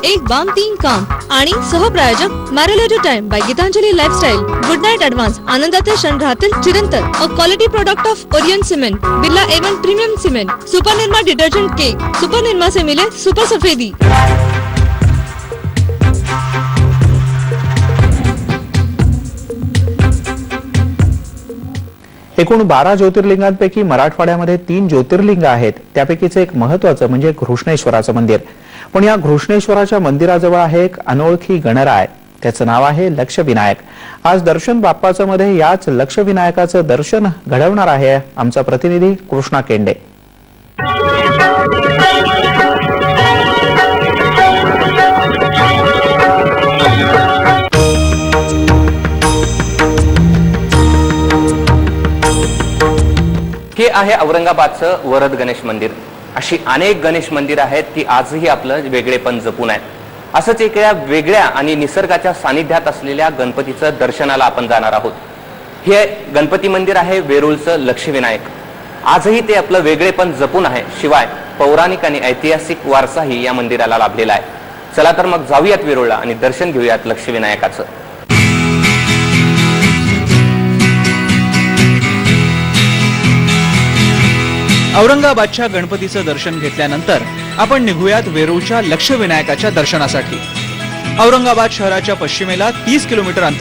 एक बाम तीन काम आणि सहप्रायोजक मॅरेलो time by Gitanjali lifestyle. Good night advance. आनंदाचे क्षण राहतील चिरंतन. A quality product of Orient cement. Birla A1 premium cement. Super Nirma detergent cake. Super Nirma से मिले सुपर सफेदी. एकूण 12 ज्योतिर्लिंगांपैकी मराठवाड्यामध्ये 3 ज्योतिर्लिंग आहेत. त्यापैकीच एक महत्त्वाचं म्हणजे घृष्णेश्वराचं मंदिर. पण या घृष्णेश्वराच्या मंदिराजवळ आहे एक अनोळखी गणराय. त्याचं नाव आहे लक्षविनायक. आज दर्शन बाप्पाचं मध्ये याच लक्षविनायकाचं दर्शन घडवणार आहे आमचा प्रतिनिधी कृष्णा केंडे. हे आहे औरंगाबादचं वरद गणेश मंदिर. अशी अनेक गणेश मंदिर आहेत ती आजही आपलं वेगळेपण जपून आहेत. असंच एका वेगळ्या आणि निसर्गाच्या सानिध्यात असलेल्या गणपतीचं दर्शनाला आपण जाणार आहोत. हे गणपती मंदिर आहे वेरूळचं लक्षविनायक. आजही ते आपलं वेगळेपण जपून आहे. शिवाय पौराणिक आणि ऐतिहासिक वारसाही या मंदिराला लाभलेला आहे. चला तर मग जाऊयात वेरूळला आणि दर्शन घेऊयात लक्षविनायकाचं. औरंगाबादच्या गणपतीचं दर्शन घेतल्यानंतर आपण निघूयात वेरूळच्या लक्षविनायकाच्या दर्शनासाठी. औरंगाबाद शहराच्या पश्चिमेला 30 किलोमीटर